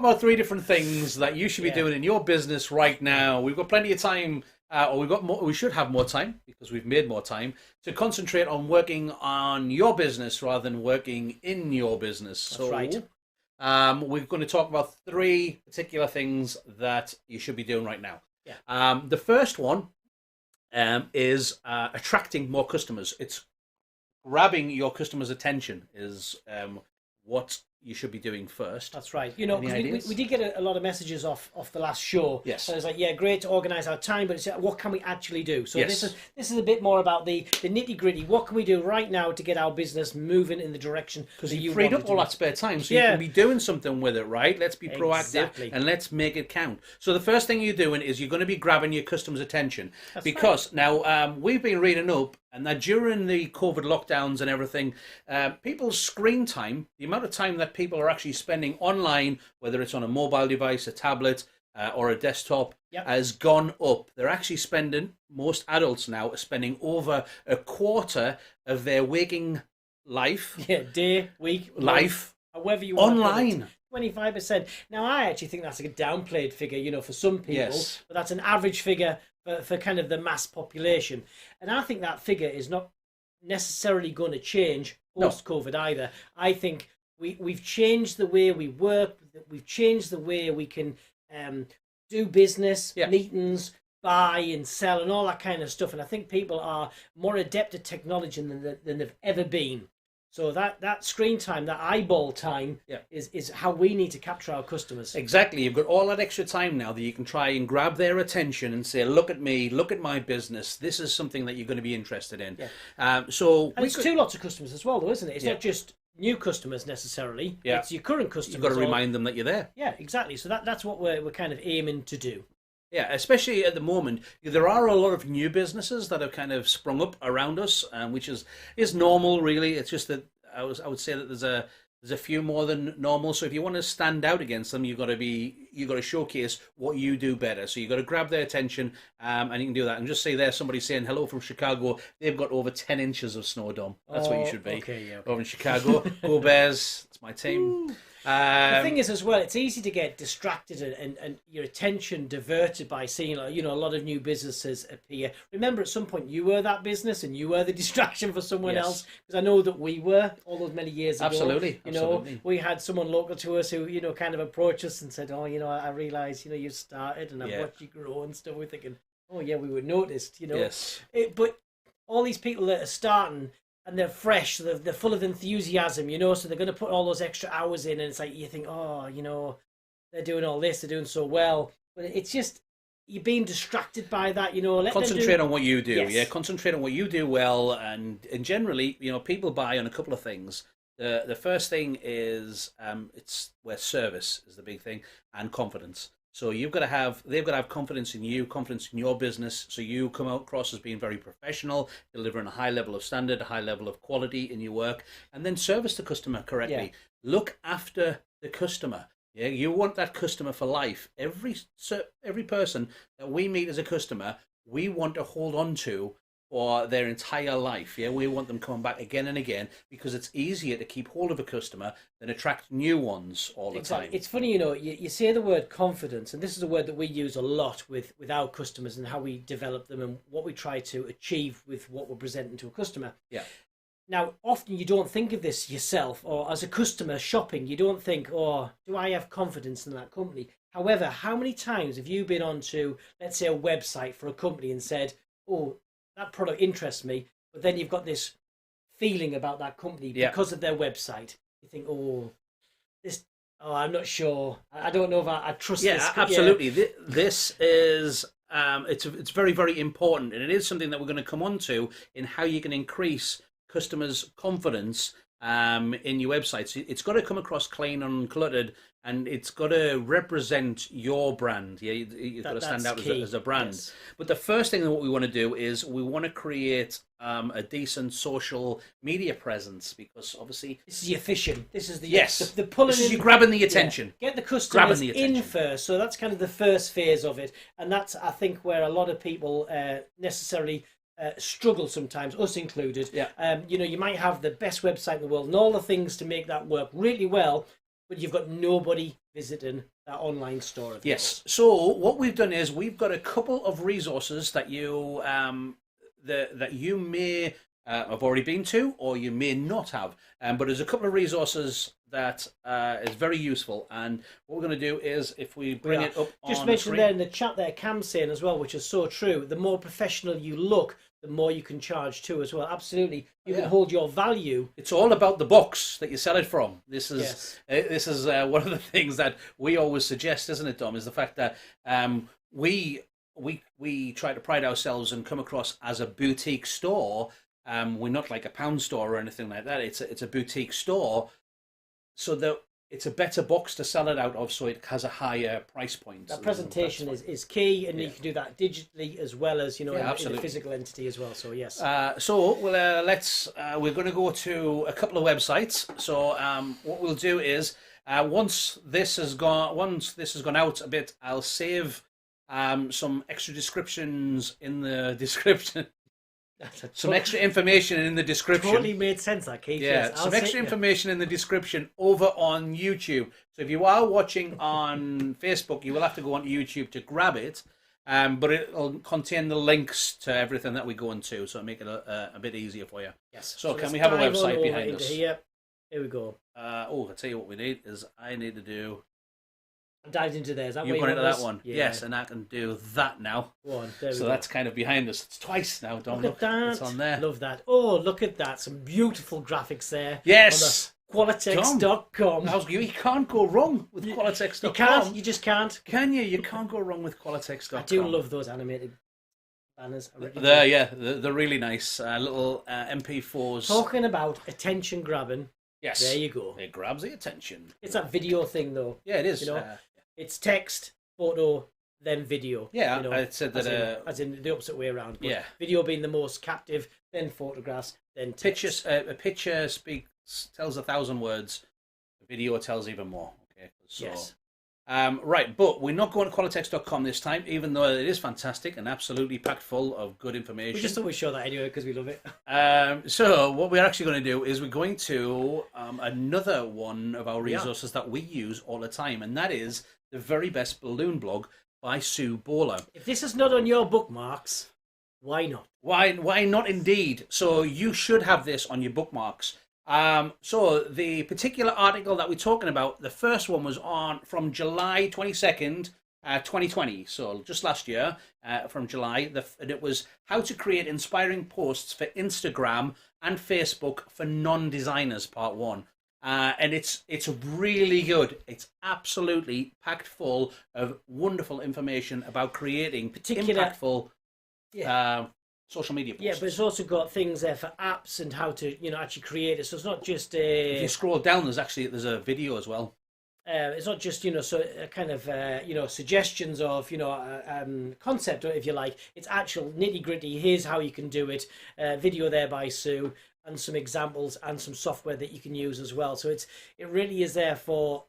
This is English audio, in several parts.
About 3 different things that you should be doing in your business right now. We've got plenty of time, or we should have more time because we've made more time to concentrate on working on your business rather than working in your business. That's right. We're going to talk about 3 particular things that you should be doing right now. Yeah. The first one is attracting more customers. It's grabbing your customers' attention is what you should be doing first. That's right. You know, we did get a lot of messages off the last show. Yes. So it's like, yeah, great to organise our time, but it's what can we actually do? So yes. this is a bit more about the nitty gritty. What can we do right now to get our business moving in the direction? Because you freed up all that spare time, so you can be doing something with it, right? Let's be proactive and let's make it count. So the first thing you're doing is you're going to be grabbing your customers' attention. That's because right. Now we've been reading up, and that during the COVID lockdowns and everything, people's screen time, the amount of time that people are actually spending online, whether it's on a mobile device, a tablet, or a desktop, has gone up. They're actually spending, most adults now are spending over a quarter of their waking life. Yeah, day, week, life, however you want online. 25%. Now, I actually think that's a downplayed figure, you know, for some people, but that's an average figure for kind of the mass population. And I think that figure is not necessarily going to change post-COVID either. I think we've changed the way we work. We've changed the way we can do business, meetings, buy and sell and all that kind of stuff. And I think people are more adept at technology than they've ever been. So that screen time, that eyeball time, is how we need to capture our customers. Exactly. You've got all that extra time now that you can try and grab their attention and say, look at me, look at my business. This is something that you're going to be interested in. And it's 2 lots of customers as well, though, isn't it? It's not just new customers necessarily. It's your current customers. You've got to remind them that you're there. Yeah, exactly. So that's what we're kind of aiming to do. Yeah, especially at the moment, there are a lot of new businesses that have kind of sprung up around us, which is normal, really. It's just that I would say that there's a few more than normal. So if you want to stand out against them, you've got to showcase what you do better. So you've got to grab their attention, and you can do that. And just say there's somebody saying hello from Chicago. They've got over 10 inches of snow, Dom. That's what you should be. Okay. Over in Chicago, go Bears. It's my team. The thing is, as well, it's easy to get distracted and your attention diverted by seeing, you know, a lot of new businesses appear. Remember, at some point, you were that business and you were the distraction for someone else. Because I know that we were all those many years ago. Absolutely. You know, we had someone local to us who, you know, kind of approached us and said, oh, you know, I realise, you know, you've started and I've watched you grow and stuff. We're thinking, oh, yeah, we were noticed, you know. Yes. But all these people that are starting, and they're fresh, so they're full of enthusiasm, you know, so they're going to put all those extra hours in, and it's like you think, oh, you know, they're doing all this, they're doing so well. But it's just, you're being distracted by that, you know. Concentrate on what you do, concentrate on what you do well, and generally, you know, people buy on a couple of things. The first thing is, it's where service is the big thing, and confidence. So they've got to have confidence in you, confidence in your business. So you come across as being very professional, delivering a high level of standard, a high level of quality in your work, and then service the customer correctly. Yeah. Look after the customer. Yeah, you want that customer for life. Every person that we meet as a customer, we want to hold on to for their entire life. Yeah, we want them coming back again and again because it's easier to keep hold of a customer than attract new ones all the time. It's funny, you know, you say the word confidence, and this is a word that we use a lot with our customers and how we develop them and what we try to achieve with what we're presenting to a customer. Yeah. Now, often you don't think of this yourself, or as a customer shopping, you don't think, oh, do I have confidence in that company? However, how many times have you been onto, let's say, a website for a company and said, oh, that product interests me, but then you've got this feeling about that company because of their website. You think, I'm not sure. I don't know if I trust this. Absolutely. Yeah. This is, it's very, very important, and it is something that we're going to come on to in how you can increase customers' confidence in your website. So it's got to come across clean and uncluttered, and it's got to represent your brand. Yeah, you've got to stand out as a brand. Yes. But the first thing that what we want to do is we want to create a decent social media presence, because obviously this is your fishing. This is the pulling. This is you grabbing the attention. Yeah. Get the customers in first. So that's kind of the first phase of it, and that's, I think, where a lot of people necessarily struggle sometimes, us included. Yeah. You might have the best website in the world and all the things to make that work really well, but you've got nobody visiting that online store. Yes. So what we've done is we've got a couple of resources that you that you may have already been to, or you may not have. But there's a couple of resources that is very useful. And what we're going to do is, if we bring it up just mentioned there in the chat there, Cam's saying as well, which is so true, the more professional you look, the more you can charge too as well. Absolutely. You can hold your value. It's all about the box that you sell it from. This is one of the things that we always suggest, isn't it, Dom, is the fact that we try to pride ourselves and come across as a boutique store. We're not like a pound store or anything like that. It's a boutique store, so that it's a better box to sell it out of, so it has a higher price point. That presentation is key, and you can do that digitally as well as in the physical entity as well. So yes. So we're going to go to a couple of websites. So what we'll do is once this has gone out a bit, I'll save some extra descriptions in the description. Some extra information in the description. Totally made sense, that, Keith. Yeah, yes. Some extra information in the description over on YouTube. So if you are watching on Facebook, you will have to go onto YouTube to grab it. But it'll contain the links to everything that we go into, so it'll make it a bit easier for you. Yes. So can we have a website behind us? Here we go. I'll tell you what we need is I need to do. I dived into there. Is that you've gone into that one? Yeah. Yes, and I can do that now. So that's kind of behind us. It's twice now, Dom. Look at that. It's on there. Love that. Oh, look at that. Some beautiful graphics there. Yes. On the Qualitex.com. You can't go wrong with Qualitex.com. You can't. You just can't. Can you? You can't go wrong with Qualitex.com. I do love those animated banners. They're really nice. Little MP4s. Talking about attention grabbing. Yes. There you go. It grabs the attention. It's that video thing, though. Yeah, it is. It's text, photo, then video. Yeah, I said that. As in the opposite way around. But yeah. Video being the most captive, then photographs, then text. A picture tells 1,000 words. A video tells even more. Okay. So, yes. Right, but we're not going to Qualitex.com this time, even though it is fantastic and absolutely packed full of good information. We just always show that anyway because we love it. So what we're actually going to do is we're going to another one of our resources that we use all the time, and that is the very best balloon blog by Sue Bowler. If this is not on your bookmarks, why not? Why not indeed? So you should have this on your bookmarks. So the particular article that we're talking about, the first one was from July 22nd, 2020. So just last year, from July, and it was how to create inspiring posts for Instagram and Facebook for non-designers, part 1. And it's really good. It's absolutely packed full of wonderful information about creating impactful social media posts. Yeah, but it's also got things there for apps and how to actually create it. So it's not just if you scroll down, there's a video as well. It's not just suggestions of concept, if you like. It's actual nitty gritty. Here's how you can do it. Video there by Sue, and some examples and some software that you can use as well. So it really is there for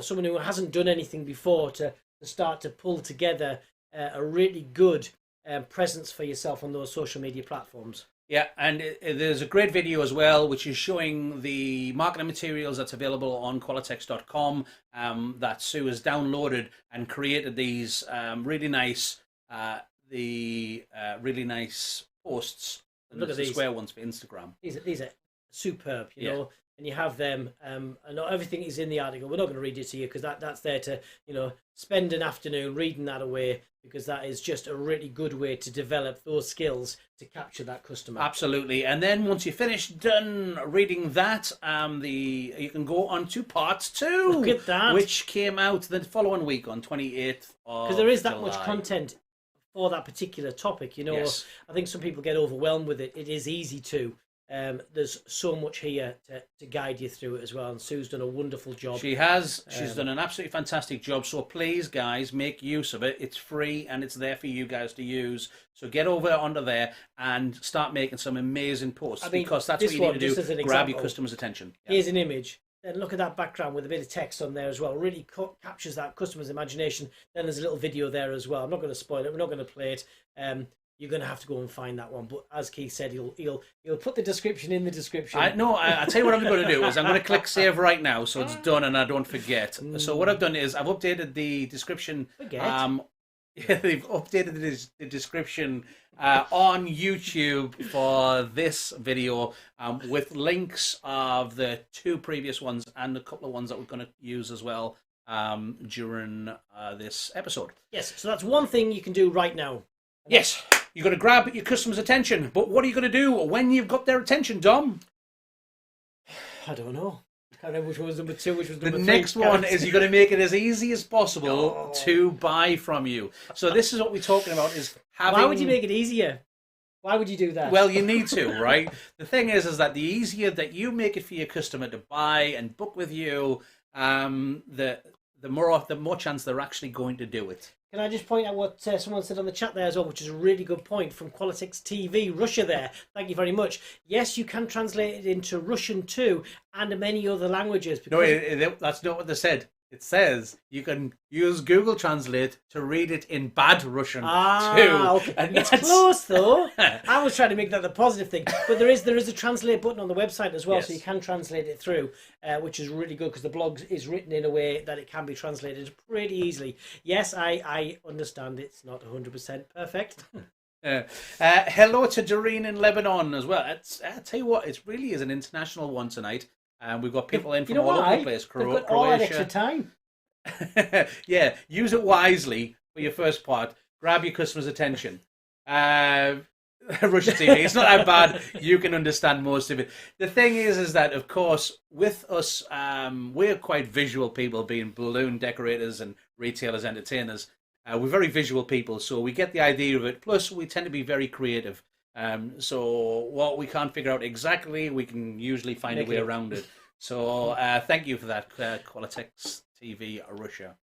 someone who hasn't done anything before to start to pull together a really good presence for yourself on those social media platforms. Yeah, and there's a great video as well, which is showing the marketing materials that's available on Qualitex.com that Sue has downloaded and created these really nice posts. And look at these square ones for Instagram. These are superb, you know. And you have them, and everything is in the article. We're not going to read it to you because that's there to, spend an afternoon reading that away, because that is just a really good way to develop those skills to capture that customer. Absolutely. And then once you're done reading that, you can go on to part 2. Look at that. Which came out the following week on 28th of Because there is that July. much content for that particular topic, Yes. I think some people get overwhelmed with it. It is easy to. There's so much here to guide you through it as well, and Sue's done a wonderful job. She has. She's done an absolutely fantastic job. So please, guys, make use of it. It's free and it's there for you guys to use. So get over onto there and start making some amazing posts, because that's what you need to do. Grab your customers' attention. Here's an image. Then look at that background with a bit of text on there as well. Really captures that customer's imagination. Then there's a little video there as well. I'm not going to spoil it. We're not going to play it. You're going to have to go and find that one. But as Keith said, he'll put the description in the description. I tell you what I'm going to do is I'm going to click save right now, so it's done and I don't forget. So what I've done is I've updated the description. They've updated the description on YouTube for this video with links of the 2 previous ones and a couple of ones that we're going to use as well during this episode. Yes, so that's one thing you can do right now. Yes, you're going to grab your customers' attention, but what are you going to do when you've got their attention, Dom? I don't know. I don't know which one was number 2, which was number 3. The next one is you're going to make it as easy as possible to buy from you. So this is what we're talking about, is having... Why would you make it easier? Why would you do that? Well, you need to, right? The thing is that the easier that you make it for your customer to buy and book with you, the more chance they're actually going to do it. Can I just point out what someone said on the chat there as well, which is a really good point from Qualitex TV, Russia there. Thank you very much. Yes, you can translate it into Russian too, and many other languages. No, that's not what they said. It says you can use Google Translate to read it in bad Russian too. Okay. And it's close though. I was trying to make that the positive thing, but there is a translate button on the website as well, yes. So you can translate it through, which is really good because the blog is written in a way that it can be translated pretty easily. Yes, I understand it's not 100% perfect. Hello to Doreen in Lebanon as well. I tell you what, it really is an international one tonight. And we've got people in from all over the place. They've got all that extra time. Yeah, use it wisely for your first part. Grab your customers' attention. Russia TV, it's not that bad. You can understand most of it. The thing is that, of course, with us, we're quite visual people, being balloon decorators and retailers, entertainers. We're very visual people, so we get the idea of it. Plus, we tend to be very creative. So what we can't figure out exactly, we can usually find a way around it. So thank you for that, Qualitex TV Russia.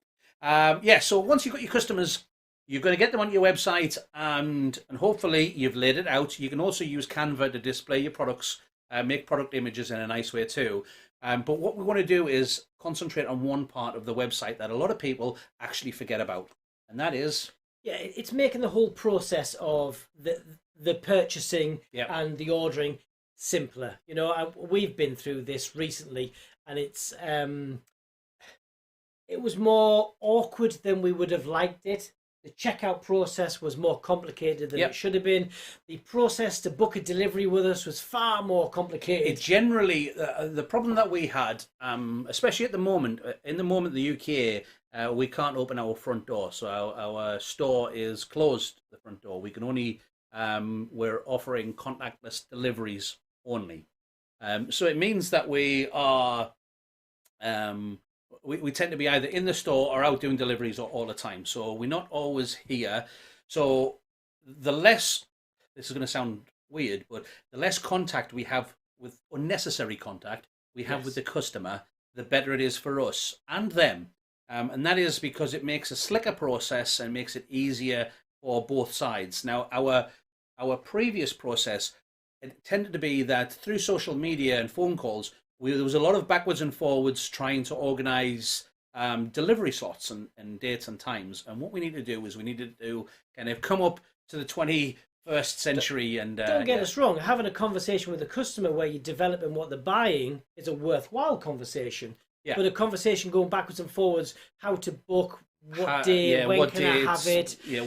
So once you've got your customers, you're going to get them on your website, and hopefully you've laid it out. You can also use Canva to display your products, make product images in a nice way too. But what we want to do is concentrate on one part of the website that a lot of people actually forget about, and that is... Yeah, it's making the whole process of the purchasing and the ordering simpler. You know, we've been through this recently, and it's it was more awkward than we would have liked it. The checkout process was more complicated than it should have been. The process to book a delivery with us was far more complicated. It generally, the problem that we had, especially at the moment, in the UK, we can't open our front door. So our store is closed, the front door. We can only, we're offering contactless deliveries only. So it means that we are... We tend to be either in the store or out doing deliveries all the time. So we're not always here. So the less, this is going to sound weird, but the less contact we have with unnecessary contact we have with the customer, the better it is for us and them. And that is because it makes a slicker process and makes it easier for both sides. Now, our previous process, it tended to be that through social media and phone calls, there was a lot of backwards and forwards trying to organize delivery slots and dates and times. And what we need to do is we need to kind of come up to the 21st century. And don't get us wrong, having a conversation with a customer where you're developing what they're buying is a worthwhile conversation. Yeah. But a conversation going backwards and forwards, how to book, what day, when can I have it? Yeah,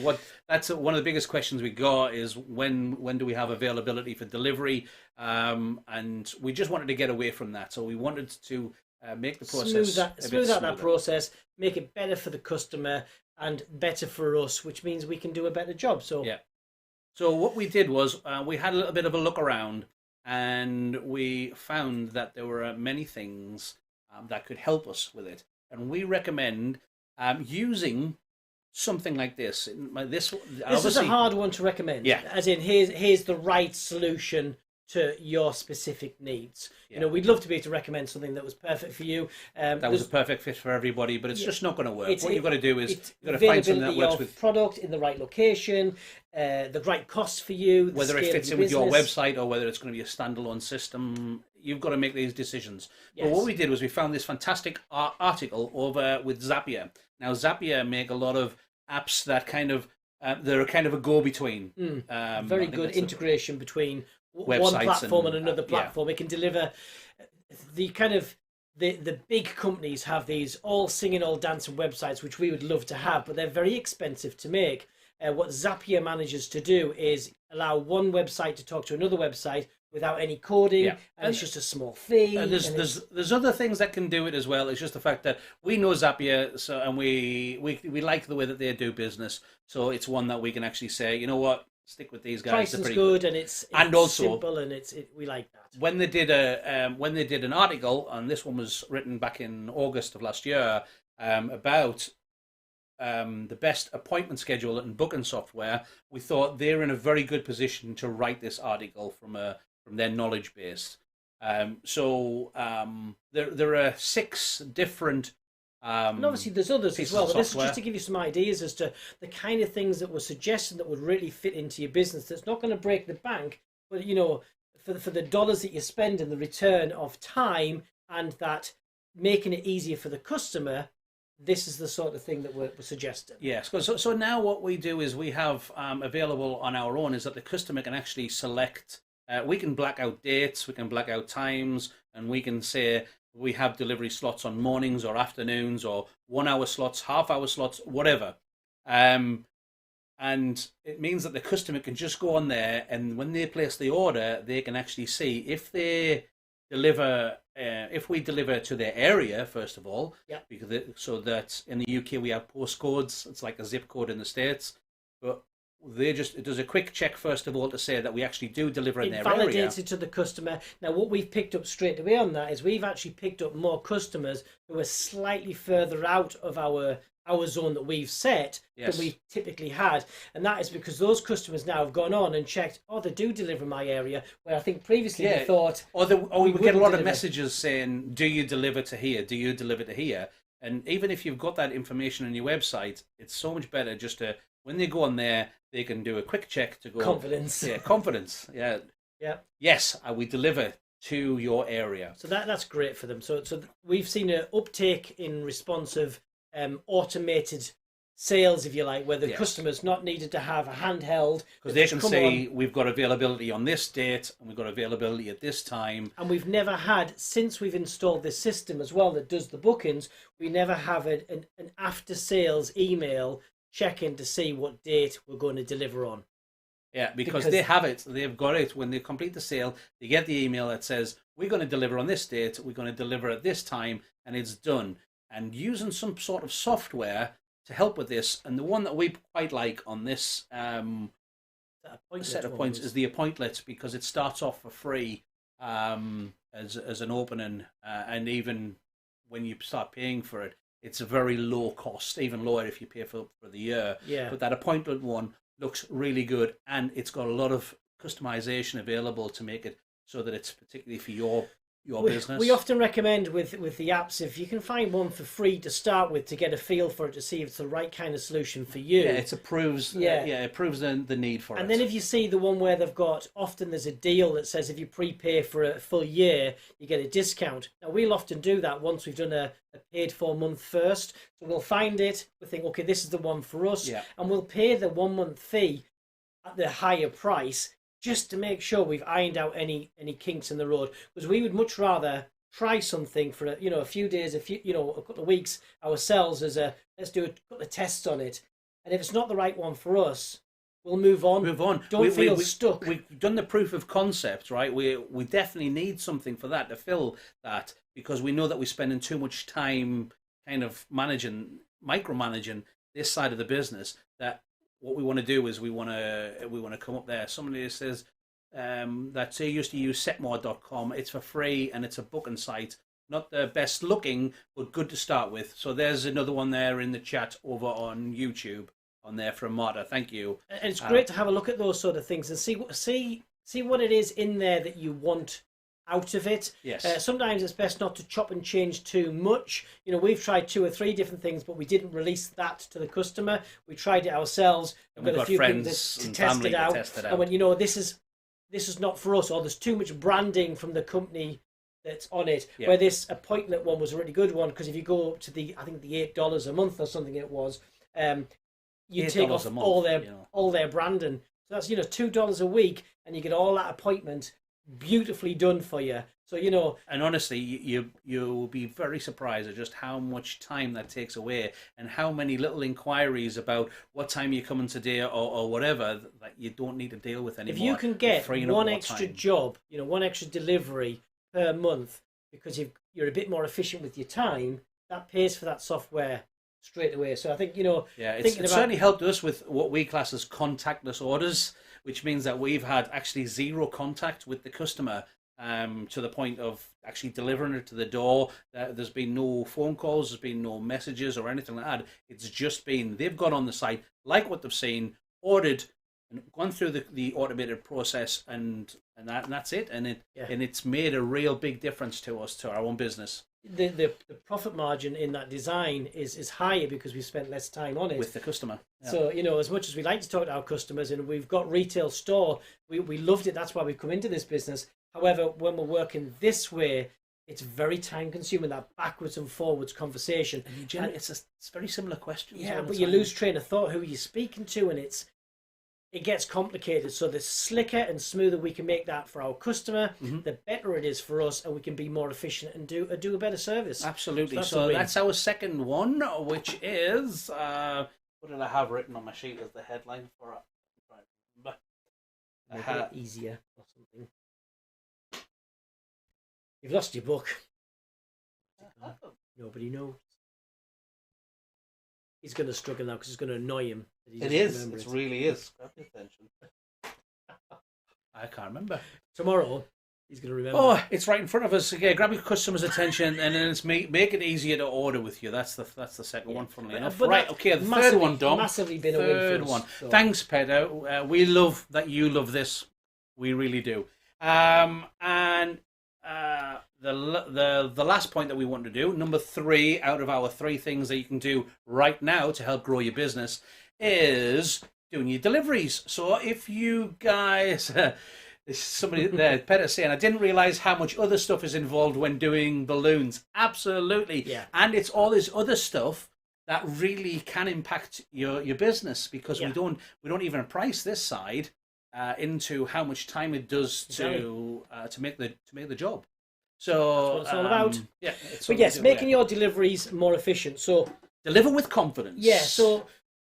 that's one of the biggest questions we got is when do we have availability for delivery? And we just wanted to get away from that. So we wanted to make the process smooth out that process, make it better for the customer and better for us, which means we can do a better job. So So what we did was we had a little bit of a look around, and we found that there were many things that could help us with it, and we recommend using something like this. This is a hard one to recommend. Yeah. As in, here's the right solution to your specific needs. Yeah. You know, we'd love to be able to recommend something that was perfect for you. That was a perfect fit for everybody, but it's just not going to work. What you've got to do is you've got to find something that works with product in the right location, the right cost for you, whether it fits in with your website or whether it's going to be a standalone system. You've got to make these decisions. Yes. But what we did was we found this fantastic article over with Zapier. Now, Zapier make a lot of apps that kind of they're kind of a go-between. Very good integration between one platform and another platform. It can deliver the kind of the big companies have these all singing, all dancing websites, which we would love to have, but they're very expensive to make. What Zapier manages to do is allow one website to talk to another website without any coding, and it's just a small fee. And there's other things that can do it as well. It's just the fact that we know Zapier, so and we like the way that they do business. So it's one that we can actually say, you know what, stick with these guys. Price is good, and it's also simple, and we like that. When they did an article, and this one was written back in August of last year, about the best appointment schedule and booking software, we thought they're in a very good position to write this article from their knowledge base. So there are 6 different. And obviously there's others as well, but this is just to give you some ideas as to the kind of things that we're suggesting that would really fit into your business. That's not going to break the bank, but you know, for the dollars that you spend and the return of time, and that making it easier for the customer. This is the sort of thing that we're suggesting. Yes. So now what we do is we have available on our own is that the customer can actually select. We can black out dates, we can black out times, and we can say we have delivery slots on mornings or afternoons or 1 hour slots, half-hour slots, whatever. And it means that the customer can just go on there, and when they place the order, they can actually see if they deliver. If we deliver to their area, first of all, so that in the UK we have postcodes, it's like a zip code in the States, but it does a quick check first of all to say that we actually do deliver in their area. It validates it to the customer. Now, what we've picked up straight away on that is we've actually picked up more customers who are slightly further out of our zone that we've set than we typically had, and that is because those customers now have gone on and checked, they do deliver in my area, where I think previously they thought we get a lot of messages saying, do you deliver to here, do you deliver to here? And even if you've got that information on your website, it's so much better just to, when they go on there, they can do a quick check to go confidence. Yes, we deliver to your area. So that's great for them. So we've seen an uptake in responsive automated sales, if you like, where the customer's not needed to have a handheld, because they can say we've got availability on this date and we've got availability at this time. And we've never had, since we've installed this system as well that does the bookings, we never have an after sales email check-in to see what date we're going to deliver on. Yeah, because they have it. They've got it. When they complete the sale, they get the email that says, we're going to deliver on this date, we're going to deliver at this time, and it's done. And using some sort of software to help with this, and the one that we quite like on this set of points is the Appointlet, because it starts off for free as an opening, and even when you start paying for it, it's a very low cost, even lower if you pay for the year. Yeah. But that Appointlet one looks really good, and it's got a lot of customization available to make it so that it's particularly for your business. We often recommend with the apps, if you can find one for free to start with, to get a feel for it, to see if it's the right kind of solution for you. Yeah, it proves the need for it. And then if you see the one where they've got, often there's a deal that says if you prepay for a full year, you get a discount. Now, we'll often do that once we've done a paid for month first. So we'll find it, we'll think, okay, this is the one for us, and we'll pay the 1 month fee at the higher price, just to make sure we've ironed out any kinks in the road, because we would much rather try something for a few days, a couple of weeks ourselves as let's do a couple of tests on it, and if it's not the right one for us, we'll move on. Don't feel stuck. We've done the proof of concept, right? We definitely need something for that to fill that, because we know that we're spending too much time kind of micromanaging this side of the business, that what we want to do is we want to come up there. Somebody says that they used to use setmore.com. It's for free and it's a booking site. Not the best looking, but good to start with. So there's another one there in the chat over on YouTube on there from Marta. Thank you. And it's great to have a look at those sort of things and see see what it is in there that you want out of it. Yes. Sometimes it's best not to chop and change too much. We've tried 2 or 3 different things, but we didn't release that to the customer. We tried it ourselves. And we've got friends and family to test it out. And when this is not for us, or there's too much branding from the company that's on it. Yeah. Where this appointment one was a really good one, because if you go up to the $8 a month or something it was, you take off all their branding. So that's $2 a week, and you get all that appointment beautifully done for you. So and honestly, you'll be very surprised at just how much time that takes away, and how many little inquiries about what time you're coming today or whatever that you don't need to deal with anymore. If you can get one extra job, one extra delivery per month, because you're a bit more efficient with your time, that pays for that software straight away. So I think it's certainly helped us with what we class as contactless orders, which means that we've had actually 0 contact with the customer, to the point of actually delivering it to the door. There's been no phone calls, there's been no messages or anything like that. It's just been, they've gone on the site, like what they've seen, ordered, and gone through the automated process, and that's it. And it's made a real big difference to us, to our own business. The profit margin in that design is higher because we've spent less time on it with the customer. Yeah. So as much as we like to talk to our customers, and we've got retail store, we loved it. That's why we've come into this business. However, when we're working this way, it's very time consuming, that backwards and forwards conversation. And it's very similar questions. Yeah, but you lose train of thought who you're speaking to, and it gets complicated. So the slicker and smoother we can make that for our customer, the better it is for us, and we can be more efficient and do a better service. Absolutely. So that's our second one, which is what did I have written on my sheet as the headline for it? Make it easier or something. You've lost your book. Nobody knows. He's going to struggle now because it's going to annoy him. It is. It really is. Grab your attention. I can't remember. Tomorrow, he's going to remember. Oh, it's right in front of us. Yeah, grab your customer's attention, and then it's make it easier to order with you. That's the second one, funnily enough. Right, okay, the third one, Dom. Massively been a win for us, one. So. Thanks, Pedro. We love that you love this. We really do. The last point that we want to do, number 3 out of our 3 things that you can do right now to help grow your business, is doing your deliveries. So if you guys, somebody there, Peter saying, I didn't realize how much other stuff is involved when doing balloons. Absolutely. Yeah. And it's all this other stuff that really can impact your business, because we don't even price this side into how much time it does to make the job. So that's what it's all about. Yeah. But yes, making your deliveries more efficient. So deliver with confidence. Yeah. So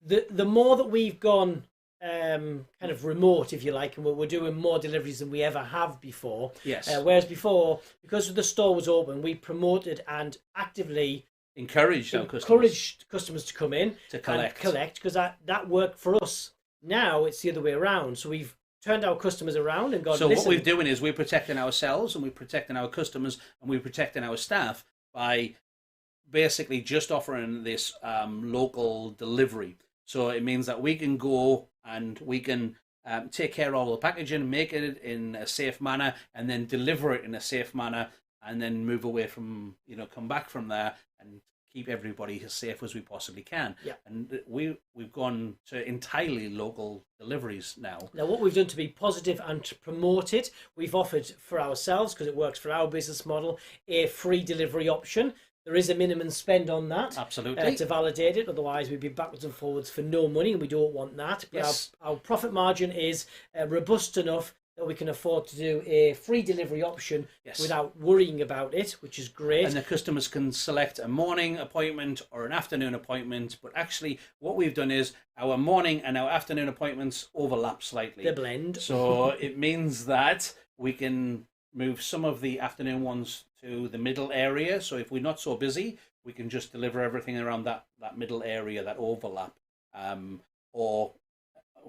the more that we've gone kind of remote, if you like, and we're doing more deliveries than we ever have before. Yes. Whereas before, because the store was open, we promoted and actively encouraged customers to come in to collect, because that worked for us. Now it's the other way around. So we've turned our customers around and gone, so what we're doing is we're protecting ourselves, and we're protecting our customers, and we're protecting our staff by basically just offering this local delivery. So it means that we can go and we can take care of all the packaging, make it in a safe manner, and then deliver it in a safe manner, and then move away from, come back from there and keep everybody as safe as we possibly can. Yeah. And we've gone to entirely local deliveries now. Now, what we've done to be positive and to promote it, we've offered for ourselves, because it works for our business model, a free delivery option. There is a minimum spend on that. Absolutely. To validate it. Otherwise, we'd be backwards and forwards for no money, and we don't want that. But yes. Our profit margin is robust enough that we can afford to do a free delivery option without worrying about it, which is great. And the customers can select a morning appointment or an afternoon appointment. But actually, what we've done is our morning and our afternoon appointments overlap slightly. They blend. So it means that we can move some of the afternoon ones to the middle area. So if we're not so busy, we can just deliver everything around that middle area, that overlap. Or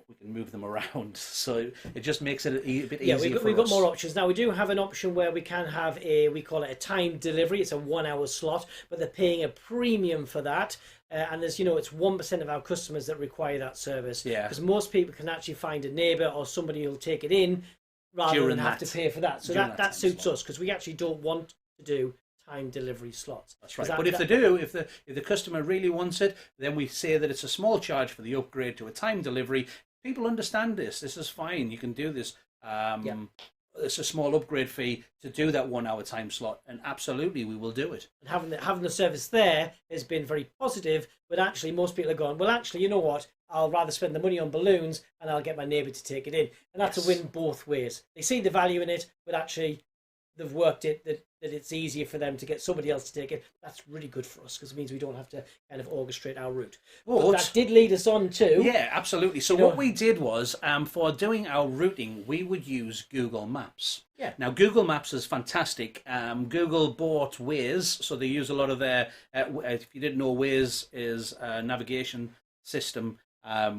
we can move them around, so it just makes it a bit easier. Yeah, we've got more options now. We do have an option where we can have we call it a timed delivery. It's a 1 hour slot, but they're paying a premium for that. And there's it's 1% of our customers that require that service. Yeah, because most people can actually find a neighbour or somebody who'll take it in rather than have to pay for that. So that suits us, because we actually don't want to do time delivery slots. That's right. But if they do, if the customer really wants it, then we say that it's a small charge for the upgrade to a time delivery. People understand this. This is fine. You can do this. It's a small upgrade fee to do that 1 hour time slot, and absolutely we will do it. And having the service there has been very positive, but actually most people are going, well, actually, you know what? I'll rather spend the money on balloons and I'll get my neighbour to take it in. And that's a win both ways. They see the value in it, but actually they've worked it that it's easier for them to get somebody else to take it. That's really good for us, because it means we don't have to kind of orchestrate our route. But that did lead us on to... Yeah, absolutely. So what we did was, for doing our routing, we would use Google Maps. Yeah. Now, Google Maps is fantastic. Google bought Waze, so they use a lot of their... if you didn't know, Waze is a navigation system,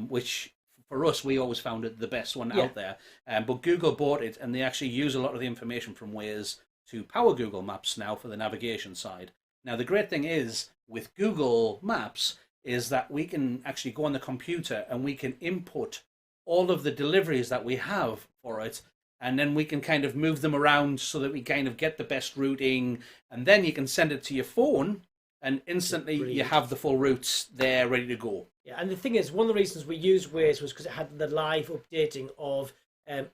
which... For us, we always found it the best one out there. But Google bought it, and they actually use a lot of the information from Waze to power Google Maps now for the navigation side. Now, the great thing is, with Google Maps, is that we can actually go on the computer and we can input all of the deliveries that we have for it, and then we can kind of move them around so that we kind of get the best routing, and then you can send it to your phone, and instantly you have the full routes there ready to go. Yeah, and the thing is, one of the reasons we used Waze was because it had the live updating of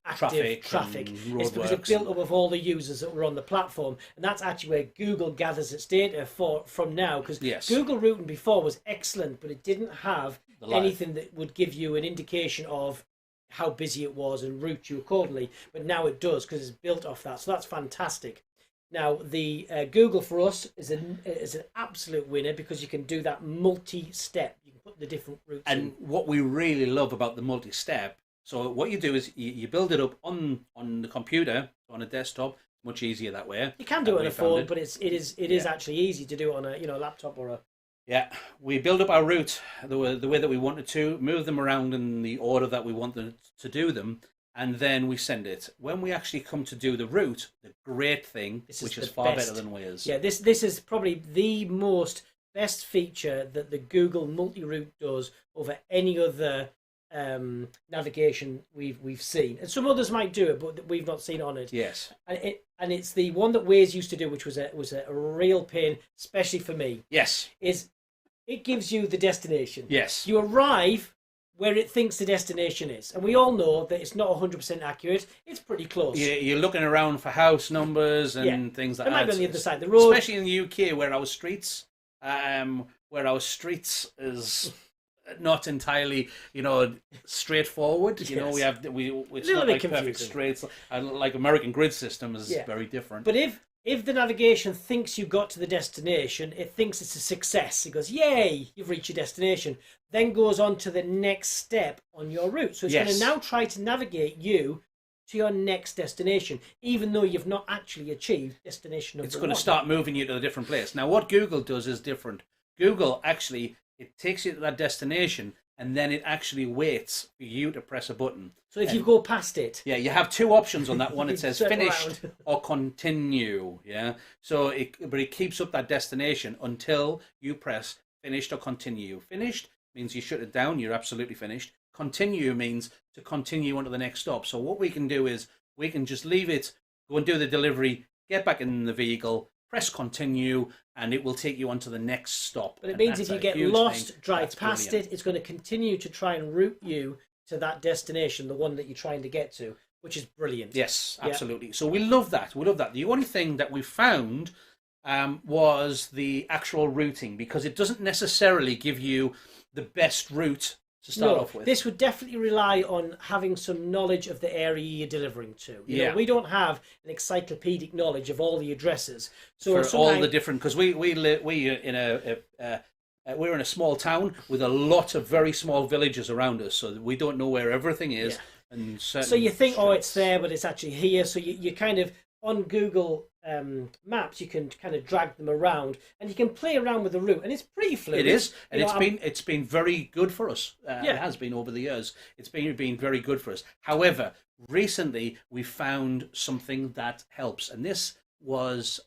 active traffic. It's because it built up of all the users that were on the platform, and that's actually where Google gathers its data from now. Because Google routing before was excellent, but it didn't have anything that would give you an indication of how busy it was and route you accordingly. But now it does, because it's built off that. So that's fantastic. Now, the Google for us is an absolute winner, because you can do that multi-step. You can put the different routes in. What we really love about the multi-step, so what you do is you build it up on the computer, on a desktop. Much easier that way. You can do it on a phone, but it is actually easy to do it on a laptop or a... Yeah, we build up our route the way that we wanted to, move them around in the order that we wanted to do them, and then we send it. When we actually come to do the route, the great thing, which is far better than Waze. Yeah, this is probably the best feature that the Google multi-route does over any other navigation we've seen. And some others might do it, but we've not seen it on it. Yes. And it's the one that Waze used to do, which was a real pain, especially for me. Yes. Is it gives you the destination. Yes. You arrive where it thinks the destination is. And we all know that it's not 100% accurate. It's pretty close. You're looking around for house numbers and things like that. It might be on the other side of the road. Especially in the UK, where our streets is not entirely, straightforward. Yes. It's not like perfect straights. Like American grid system is very different. But if the navigation thinks you got to the destination, it thinks it's a success. It goes, yay, you've reached your destination. Then goes on to the next step on your route. So it's going to now try to navigate you to your next destination, even though you've not actually achieved destination number one. It's going to start moving you to a different place. Now, what Google does is different. Google actually, it takes you to that destination, and then it actually waits for you to press a button. So if you go past it... Yeah, you have two options on that one. It says finished or continue. Yeah. So it keeps up that destination until you press finished or continue. Finished means you shut it down. You're absolutely finished. Continue means to continue on to the next stop. So what we can do is we can just leave it, go and do the delivery, get back in the vehicle, press continue, and it will take you on to the next stop. But it means if you get lost, drive past it, it's going to continue to try and route you to that destination, the one that you're trying to get to, which is brilliant. Yes, absolutely. Yeah. So we love that. We love that. The only thing that we found was the actual routing, because it doesn't necessarily give you the best route to start off with. This would definitely rely on having some knowledge of the area you're delivering to. You know, we don't have an encyclopedic knowledge of all the addresses. So for all the different, because we're in a small town with a lot of very small villages around us, so we don't know where everything is. Yeah. And so you think, it's there, but it's actually here. So you kind of, on Google Maps, you can kind of drag them around, and you can play around with the route, and it's pretty fluid. It is, and it's been very good for us. It has been over the years. It's been very good for us. However, recently we found something that helps, and this was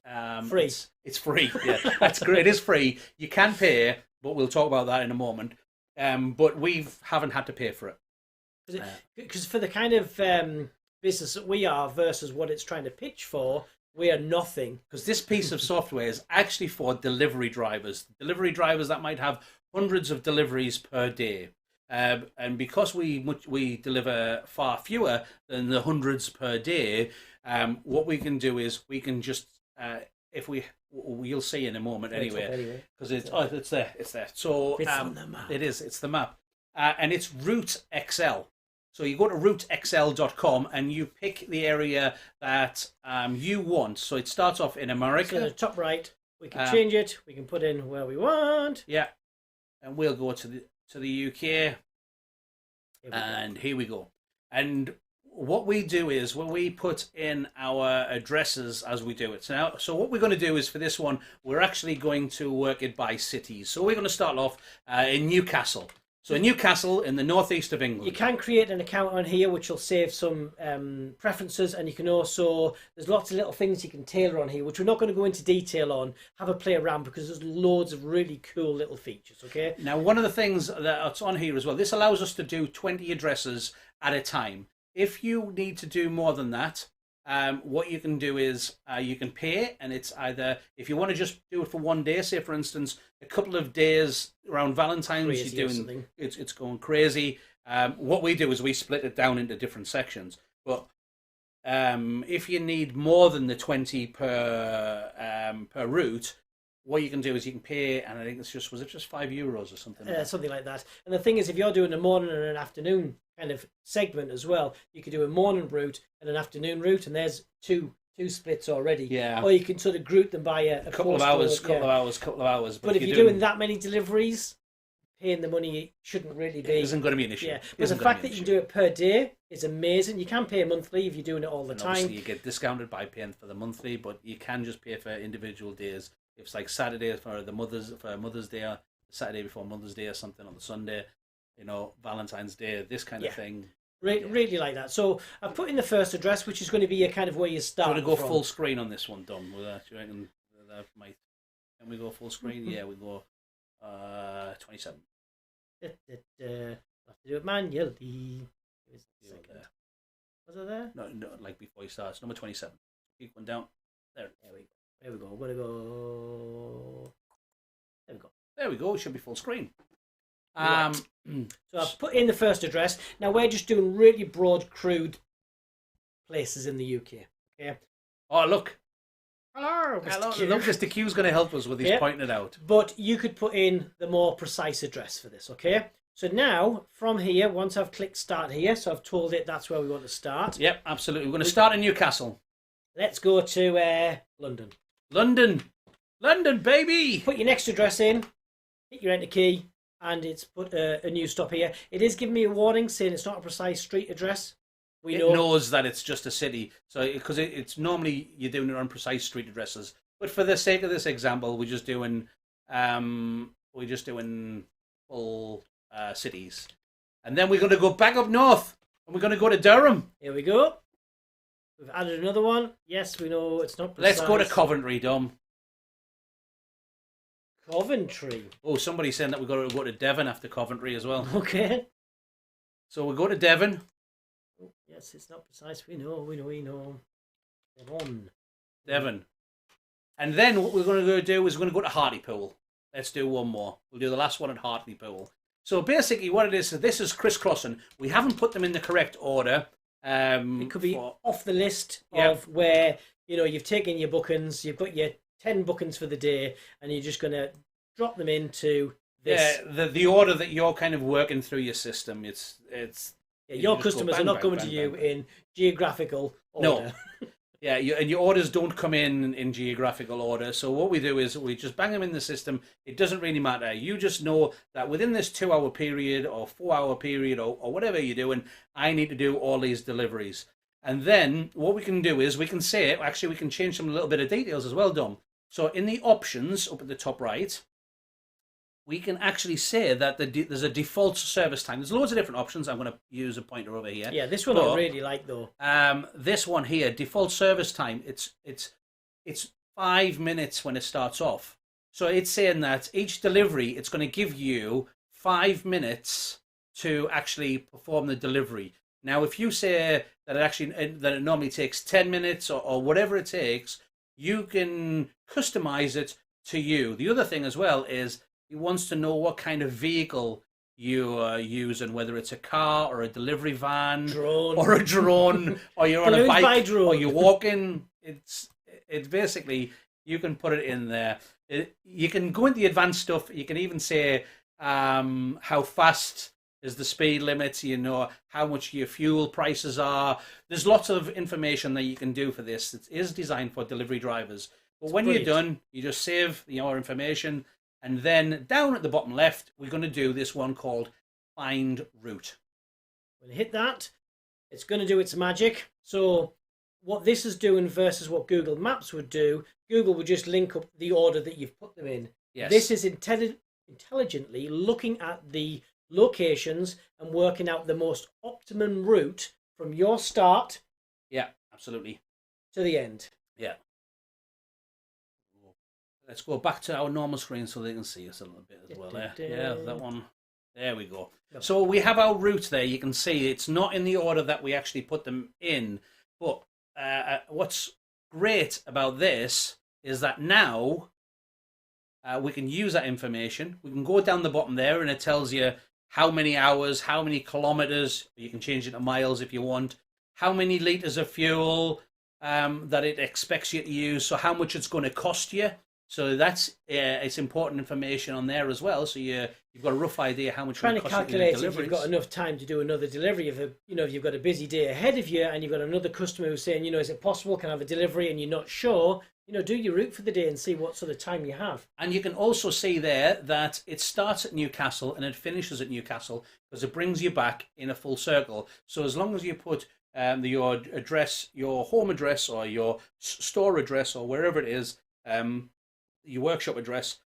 free. It's free. Yeah, that's great. It is free. You can pay, but we'll talk about that in a moment. But we haven't had to pay for it. Because for the kind of business that we are versus what it's trying to pitch for, we are nothing. Because this piece of software is actually for delivery drivers that might have hundreds of deliveries per day. And because we deliver far fewer than the hundreds per day, what we can do is we can just you'll see in a moment anyway, because it's there. So it's on the map. It's the map, and it's Route XL. So you go to routexl.com and you pick the area that you want. So it starts off in America. So the top right, we can change it. We can put in where we want. Yeah, and we'll go to the UK. Here we go. And what we do is when we put in our addresses as we do it. So what we're going to do is for this one, we're actually going to work it by cities. So we're going to start off in Newcastle. So in Newcastle, in the northeast of England. You can create an account on here, which will save some preferences, and you can also, there's lots of little things you can tailor on here, which we're not going to go into detail on. Have a play around because there's loads of really cool little features, okay? Now, one of the things that's on here as well, this allows us to do 20 addresses at a time. If you need to do more than that, what you can do is you can pay, and it's either, if you want to just do it for one day, say for instance a couple of days around Valentine's, you're doing it's going crazy. What we do is we split it down into different sections, but if you need more than the 20 per route, what you can do is you can pay, and I think it's just, was it just €5 or something? Something like that. And the thing is, if you're doing a morning and an afternoon kind of segment as well, you could do a morning route and an afternoon route, and there's two splits already. Yeah. Or you can sort of group them by a couple of hours. But if you're doing that many deliveries, paying the money shouldn't really be. It isn't going to be an issue. Yeah. But the fact that you can do it per day is amazing. You can pay monthly if you're doing it all the time. Obviously, you get discounted by paying for the monthly, but you can just pay for individual days. If it's like Saturday for Mother's Day, or Saturday before Mother's Day, or something on the Sunday, Valentine's Day, this kind of thing. Really like that. So I've put in the first address, which is going to be a kind of where you start. Do you want to go full screen on this one, Dom? With that, do you reckon that might? Can we go full screen? Yeah, we go 27. I'll have to do it manually. Was it there? No, like before you start. It's number 27. Keep one down. There we go. There we go. I'm going to go. There we go. There we go. It should be full screen. Right. So I've put in the first address. Now we're just doing really broad, crude places in the UK. Okay. Oh, look. Hello, Mr. Q. Look, Mr. Q's going to help us with his pointing it out. But you could put in the more precise address for this, okay? So now, from here, once I've clicked start here, so I've told it that's where we want to start. Yep, absolutely. We're going to start in Newcastle. Let's go to London. London, baby! Put your next address in, hit your enter key, and it's put a new stop here. It is giving me a warning saying it's not a precise street address. It knows that it's just a city, so because it's normally you're doing it on precise street addresses. But for the sake of this example, we're just doing full cities, and then we're going to go back up north, and we're going to go to Durham. Here we go. We've added another one. Yes, we know it's not precise. Let's go to Coventry, Dom. Coventry. Oh, somebody's saying that we've got to go to Devon after Coventry as well. Okay. So we'll go to Devon. Oh, yes, it's not precise. We know. Devon. And then what we're going to go do is we're going to go to Hartlepool. Let's do one more. We'll do the last one at Hartlepool. So basically what it is, this is crisscrossing. We haven't put them in the correct order. It could be off the list of where, you've taken your bookings, you've got your 10 bookings for the day, and you're just going to drop them into this. Yeah, the order that you're kind of working through your system. It's your customers are not coming to you in geographical order. No. Yeah, and your orders don't come in geographical order. So what we do is we just bang them in the system. It doesn't really matter. You just know that within this 2-hour period or 4-hour period or whatever you're doing, I need to do all these deliveries. And then what we can do is we can say, actually we can change some little bit of details as well, Dom. So in the options up at the top right, we can actually say that there's a default service time. There's loads of different options. I'm going to use a pointer over here. Yeah, this one I really like though. This one here, default service time. It's 5 minutes when it starts off. So it's saying that each delivery, it's going to give you 5 minutes to actually perform the delivery. Now, if you say that it normally takes 10 minutes or whatever it takes, you can customize it to you. The other thing as well is he wants to know what kind of vehicle you are using, whether it's a car or a delivery van or a drone or you're on a bike or you're walking. It's basically, you can put it in there. You can go into the advanced stuff. You can even say how fast is the speed limit, how much your fuel prices are. There's lots of information that you can do for this. It is designed for delivery drivers. But when you're done, you just save your information. And then down at the bottom left, we're going to do this one called Find Route. When you hit that, it's going to do its magic. So what this is doing versus what Google Maps would do, Google would just link up the order that you've put them in. Yes. This is intelligently looking at the locations and working out the most optimum route from your start. Yeah, absolutely. To the end. Yeah. Let's go back to our normal screen so they can see us a little bit as well. Yeah, that one. There we go. So we have our route there. You can see it's not in the order that we actually put them in. But what's great about this is that now we can use that information. We can go down the bottom there and it tells you how many hours, how many kilometers. You can change it to miles if you want. How many liters of fuel that it expects you to use. So how much it's going to cost you. So that's it's important information on there as well. So you've got a rough idea how much. Trying to calculate if you've got enough time to do another delivery. If you've got a busy day ahead of you and you've got another customer who's saying, is it possible? Can I have a delivery? And you're not sure. Do your route for the day and see what sort of time you have. And you can also see there that it starts at Newcastle and it finishes at Newcastle because it brings you back in a full circle. So as long as you put your address, your home address, or your store address, or wherever it is. Your workshop address,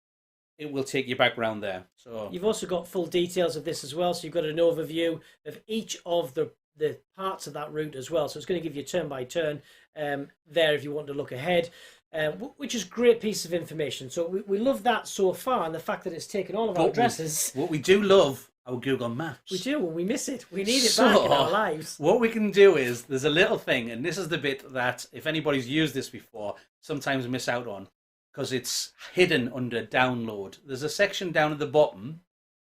it will take you back round there. So you've also got full details of this as well. So you've got an overview of each of the parts of that route as well. So it's going to give you turn by turn there if you want to look ahead, which is a great piece of information. So we love that so far, and the fact that it's taken all of our addresses. What we do love our Google Maps. We do, when we miss it. We need it back in our lives. What we can do is, there's a little thing, and this is the bit that if anybody's used this before, sometimes miss out on. Because it's hidden under download. There's a section down at the bottom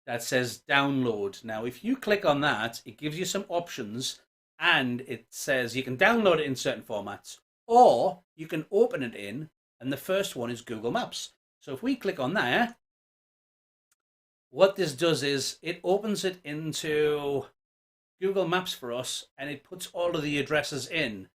that says download. Now, if you click on that, it gives you some options and it says you can download it in certain formats or you can open it in, and the first one is Google Maps. So if we click on there, what this does is it opens it into Google Maps for us and it puts all of the addresses in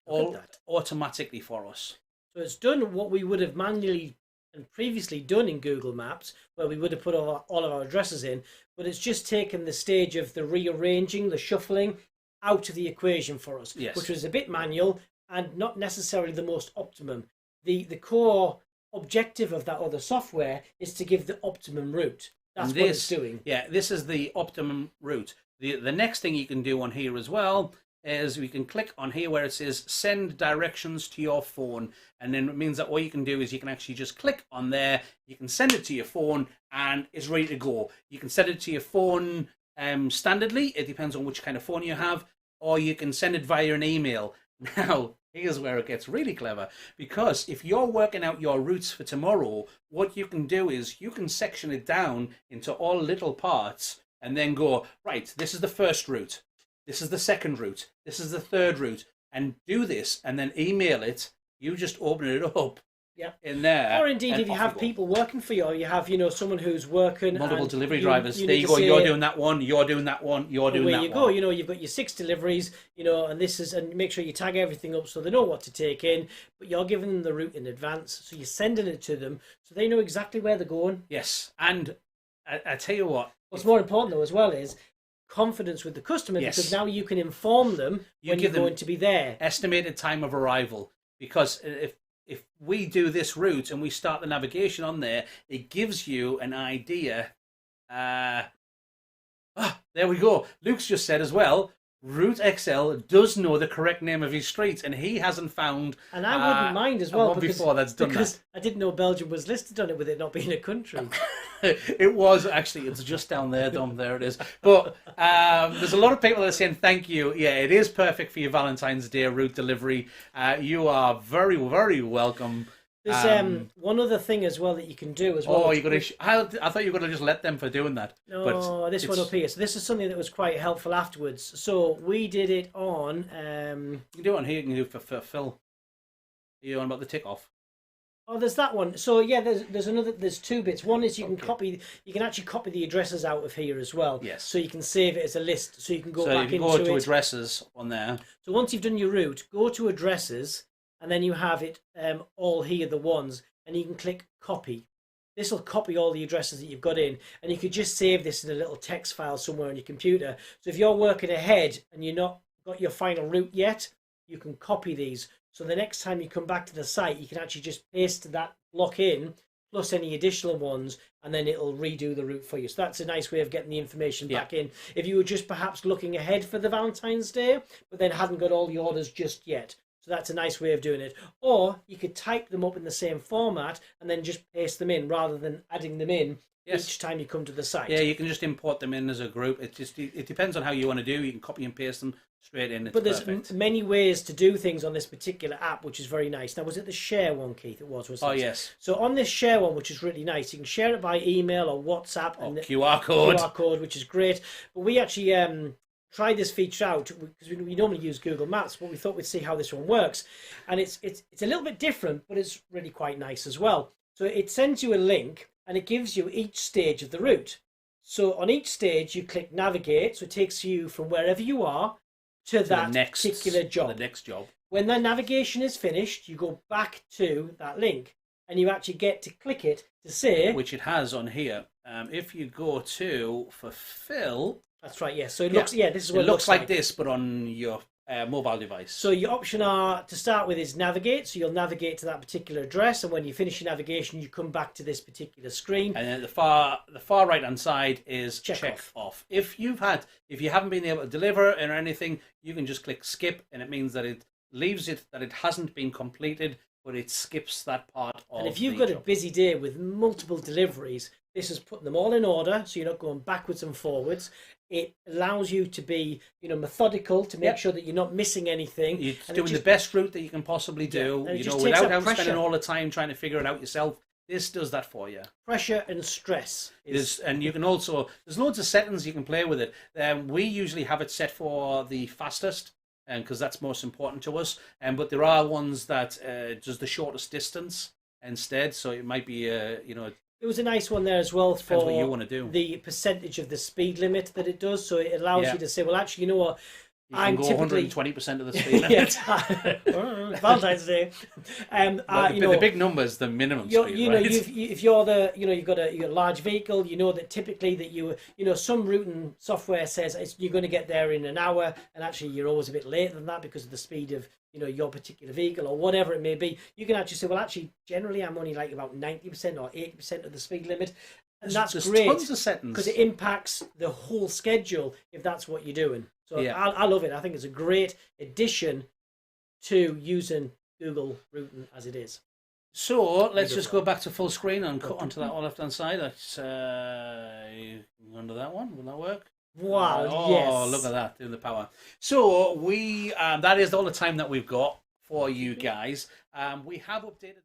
automatically for us. So it's done what we would have manually and previously done in Google Maps, where we would have put all of our addresses in, but it's just taken the stage of the rearranging, the shuffling out of the equation for us, which was a bit manual and not necessarily the most optimum. The core objective of that other software is to give the optimum route. That's what it's doing. Yeah, this is the optimum route. The next thing you can do on here as well is we can click on here where it says send directions to your phone, and then it means that all you can do is you can actually just click on there, you can send it to your phone and it's ready to go. You can send it to your phone standardly, it depends on which kind of phone you have, or you can send it via an email. Now here's where it gets really clever, because if you're working out your routes for tomorrow, what you can do is you can section it down into all little parts and then go, right, this is the first route, this is the second route, this is the third route, and do this, and then email it. You just open it up in there. Or indeed, if you have people working for you, or you have, someone who's working. Multiple delivery drivers. There you go, you're doing that one, you're doing that one, you're doing that one. There you go, you've got your 6 deliveries, and this is, and make sure you tag everything up so they know what to take in, but you're giving them the route in advance, so you're sending it to them so they know exactly where they're going. Yes, and I tell you what. What's more important, though, as well, is confidence with the customer, because now you can inform them when you're going to be there. Estimated time of arrival, because if we do this route and we start the navigation on there, it gives you an idea. There we go. Luke's just said as well, Route XL does know the correct name of his street, and he hasn't found. And I wouldn't mind as well before that's done because that. I didn't know Belgium was listed on it with it not being a country. It was actually. It's just down there, Dom. There it is. But there's a lot of people that are saying thank you. Yeah, it is perfect for your Valentine's Day route delivery. You are very, very welcome. There's one other thing as well that you can do as well. Oh, you're gonna? I thought you were gonna just let them for doing that. No, but this one up here. So this is something that was quite helpful afterwards. So we did it on. You can do it on here. You can do it for Phil. Are you on about the tick off? Oh, there's that one. So yeah, there's another. There's two bits. One is you can copy. You can actually copy the addresses out of here as well. Yes. So you can save it as a list. So you can go so back you can into go to it. addresses on there. So once you've done your route, go to addresses, and then you have it all here, the ones, and you can click copy. This will copy all the addresses that you've got in, and you could just save this in a little text file somewhere on your computer. So if you're working ahead and you're not got your final route yet, you can copy these. So the next time you come back to the site, you can actually just paste that block in, plus any additional ones, and then it'll redo the route for you. So that's a nice way of getting the information back in. If you were just perhaps looking ahead for the Valentine's Day, but then hadn't got all the orders just yet. So that's a nice way of doing it. Or you could type them up in the same format and then just paste them in rather than adding them in each time you come to the site. Yeah, you can just import them in as a group. It depends on how you want to do. You can copy and paste them straight in. But there's many ways to do things on this particular app, which is very nice. Now, was it the share one, Keith? It was, wasn't it? Oh, yes. So on this share one, which is really nice, you can share it by email or WhatsApp. And QR code. QR code, which is great. But we actually tried this feature out because we normally use Google Maps, but we thought we'd see how this one works. And it's a little bit different, but it's really quite nice as well. So it sends you a link, and it gives you each stage of the route. So on each stage, you click navigate, so it takes you from wherever you are to that particular job. The next job. When the navigation is finished, you go back to that link, and you actually get to click it to say... Which it has on here. If you go to, for Phil... That's right, yes. So it looks, this is what it looks like this, but on your mobile device. So your option to start with is navigate. So you'll navigate to that particular address, and when you finish your navigation, you come back to this particular screen. And then the far right hand side is check off. If you haven't been able to deliver or anything, you can just click skip, and it means that it leaves it that it hasn't been completed, but it skips that part of. And if you've got a busy day with multiple deliveries, this is putting them all in order, so you're not going backwards and forwards. It allows you to be, methodical to make sure that you're not missing anything. You're doing the best route that you can possibly do, without spending all the time trying to figure it out yourself. This does that for you. Pressure and stress. And you can also, there's loads of settings you can play with it. We usually have it set for the fastest, because that's most important to us. But there are ones that does the shortest distance instead. So it might be, There was a nice one there as well for what you want to do. The percentage of the speed limit that it does. So it allows you to say, well, actually, you know what? You can go typically 120% of the speed limit. Valentine's Day. The big numbers, the minimum speed. Right? If you're you've got a large vehicle, you know that typically that some routing software says you're going to get there in an hour, and actually you're always a bit later than that because of the speed of your particular vehicle or whatever it may be. You can actually say, well, actually, generally I'm only like about 90% or 80% of the speed limit. And that's great tons of settings because it impacts the whole schedule if that's what you're doing. So I love it. I think it's a great addition to using Google routing as it is. So let's just go back to full screen and cut onto that left hand side. Let's under that one. Will that work? Wow! Yes. Look at that, doing the power. So we that is all the time that we've got for you guys. We have updated.